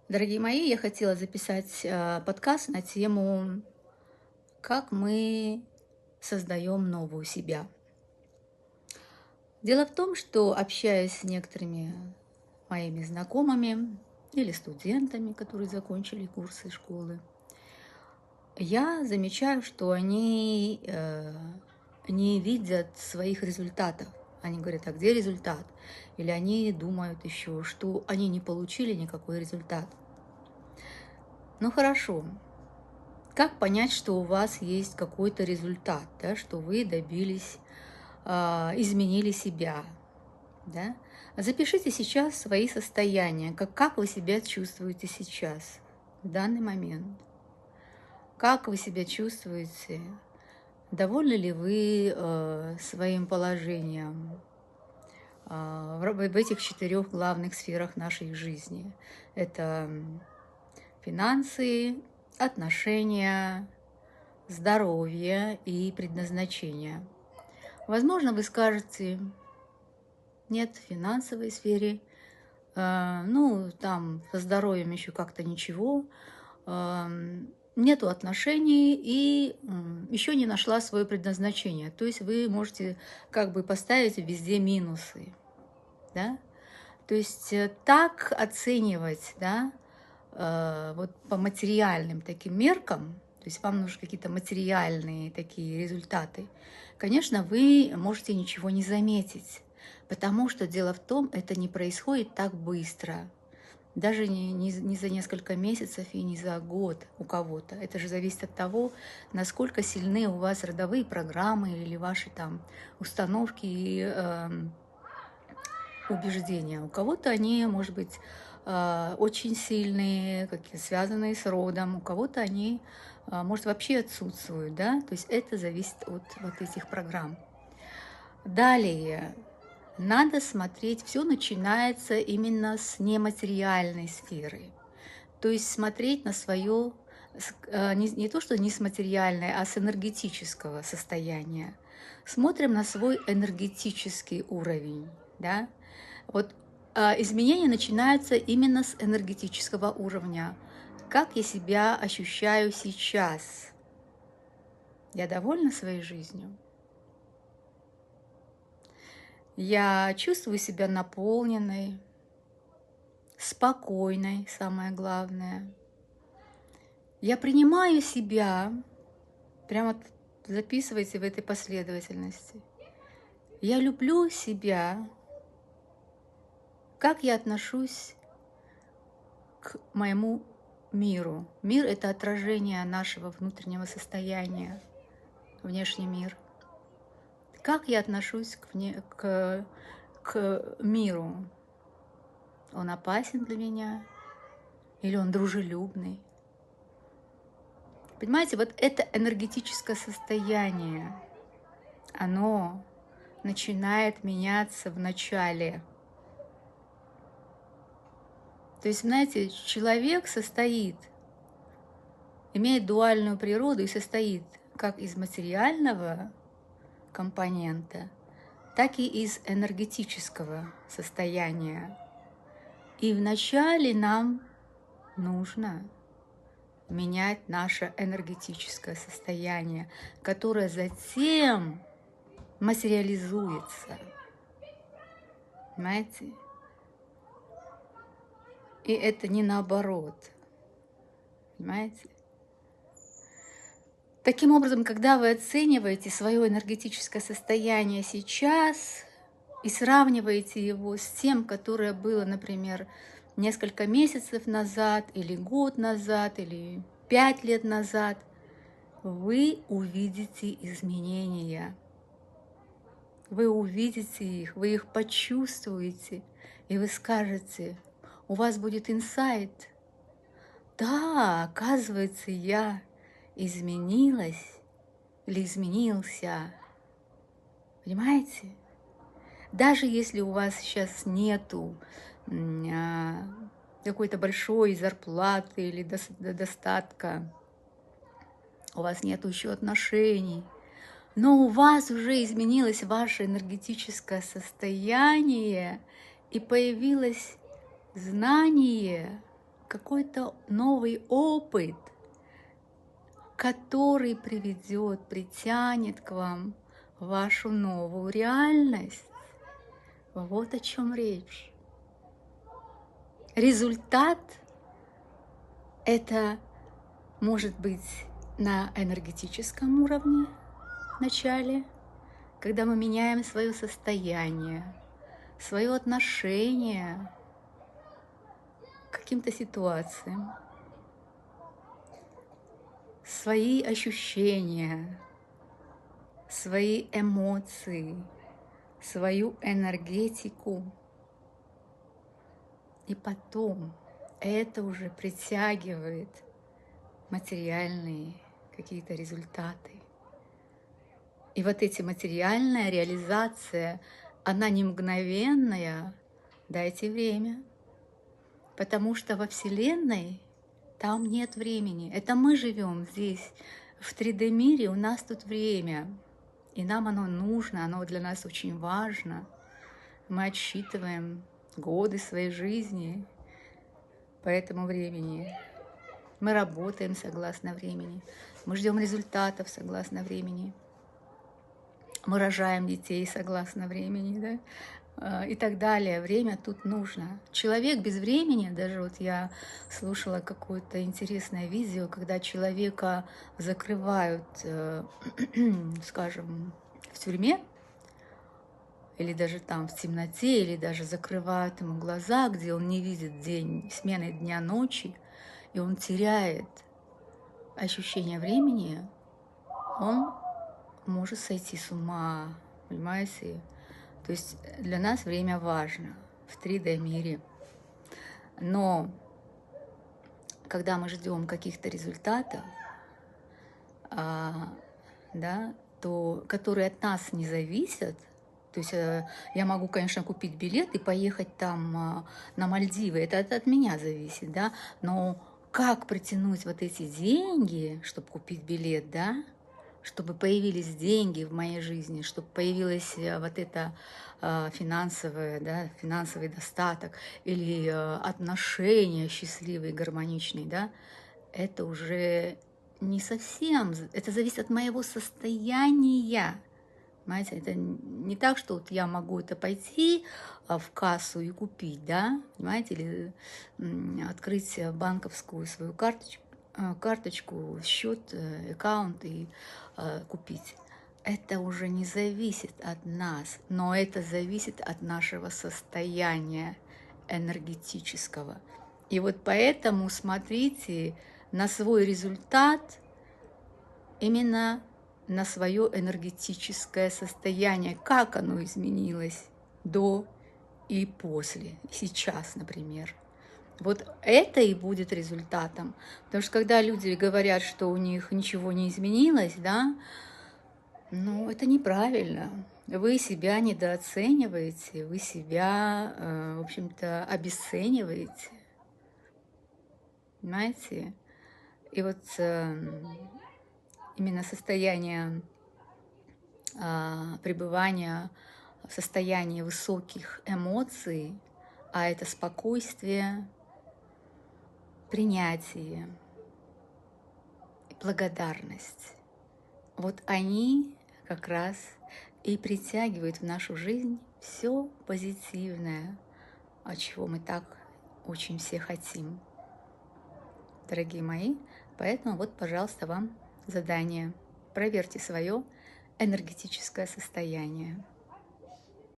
Дорогие мои, я хотела записать подкаст на тему «Как мы создаем новую себя». Дело в том, что общаясь с некоторыми моими знакомыми или студентами, которые закончили курсы школы, я замечаю, что они не видят своих результатов. Они говорят: а где результат? Или они думают еще, что они не получили никакой результат. Ну хорошо, как понять, что у вас есть какой-то результат, да, что вы добились, изменили себя, да? Запишите сейчас свои состояния, как вы себя чувствуете сейчас, в данный момент. Как вы себя чувствуете? Довольны ли вы своим положением в этих 4 главных сферах нашей жизни? Это финансы, отношения, здоровье и предназначение. Возможно, вы скажете: нет, в финансовой сфере, ну, там со здоровьем еще как-то ничего, нету отношений и еще не нашла свое предназначение. То есть вы можете как бы поставить везде минусы, да? То есть так оценивать, да, вот по материальным таким меркам, то есть вам нужны какие-то материальные такие результаты, конечно, вы можете ничего не заметить, потому что дело в том, это не происходит так быстро, даже не за несколько месяцев и не за год у кого-то. Это же зависит от того, насколько сильны у вас родовые программы или ваши там установки и убеждения. У кого-то они, может быть, очень сильные, связанные с родом, у кого-то они, может, вообще отсутствуют, да, то есть это зависит от вот этих программ. Далее, надо смотреть, все начинается именно с нематериальной сферы, то есть смотреть на свое, не то, что не с материальной, а с энергетического состояния. Смотрим на свой энергетический уровень, да, вот изменения начинаются именно с энергетического уровня. Как я себя ощущаю сейчас? Я довольна своей жизнью? Я чувствую себя наполненной, спокойной, самое главное. Я принимаю себя, прямо записывайте в этой последовательности. Я люблю себя. Как я отношусь к моему миру? Мир – это отражение нашего внутреннего состояния, внешний мир. Как я отношусь к миру? Он опасен для меня или он дружелюбный? Понимаете, вот это энергетическое состояние, оно начинает меняться в начале. То есть, знаете, человек имеет дуальную природу и состоит как из материального компонента, так и из энергетического состояния. И вначале нам нужно менять наше энергетическое состояние, которое затем материализуется. Понимаете? И это не наоборот. Понимаете? Таким образом, когда вы оцениваете свое энергетическое состояние сейчас и сравниваете его с тем, которое было, например, несколько месяцев назад, или год назад, или 5 лет назад, вы увидите изменения. Вы увидите их, вы их почувствуете, и вы скажете, у вас будет инсайт. Да, оказывается, я изменилась или изменился. Понимаете? Даже если у вас сейчас нету какой-то большой зарплаты или достатка, у вас нету еще отношений, но у вас уже изменилось ваше энергетическое состояние и появилось знание, какой-то новый опыт, который приведет, притянет к вам вашу новую реальность. Вот о чем речь. Результат – это может быть на энергетическом уровне в начале, когда мы меняем свое состояние, свое отношение к каким-то ситуациям, свои ощущения, свои эмоции, свою энергетику. И потом это уже притягивает материальные какие-то результаты. И вот эти материальная реализация, она не мгновенная, дайте время. Потому что во Вселенной там нет времени. Это мы живем здесь, в 3D-мире, у нас тут время. И нам оно нужно, оно для нас очень важно. Мы отсчитываем годы своей жизни по этому времени. Мы работаем согласно времени. Мы ждем результатов согласно времени. Мы рожаем детей согласно времени, да? И так далее. Время тут нужно. Человек без времени, даже вот я слушала какое-то интересное видео, когда человека закрывают, скажем, в тюрьме, или даже там в темноте, или даже закрывают ему глаза, где он не видит день, смены дня, ночи, и он теряет ощущение времени, он может сойти с ума, понимаете? То есть для нас время важно в 3D-мире. Но когда мы ждем каких-то результатов, да, которые от нас не зависят, то есть я могу, конечно, купить билет и поехать там на Мальдивы, это от меня зависит, да, но как притянуть вот эти деньги, чтобы купить билет, да, чтобы появились деньги в моей жизни, чтобы появилось вот это финансовое, да, финансовый достаток или отношения счастливые, гармоничные, да, это уже не совсем, это зависит от моего состояния. Понимаете, это не так, что вот я могу это пойти в кассу и купить, да, понимаете, или открыть банковскую свою карточку, счет, аккаунт и купить. Это уже не зависит от нас, но это зависит от нашего состояния энергетического. И вот поэтому смотрите на свой результат именно на свое энергетическое состояние, как оно изменилось до и после, сейчас, например. Вот это и будет результатом. Потому что когда люди говорят, что у них ничего не изменилось, да, ну, это неправильно. Вы себя недооцениваете, вы себя, в общем-то, обесцениваете. Понимаете? И вот именно состояние пребывания в состоянии высоких эмоций, а это спокойствие, принятие, благодарность. Вот они как раз и притягивают в нашу жизнь все позитивное, чего мы так очень все хотим, дорогие мои. Поэтому вот, пожалуйста, вам задание. Проверьте свое энергетическое состояние.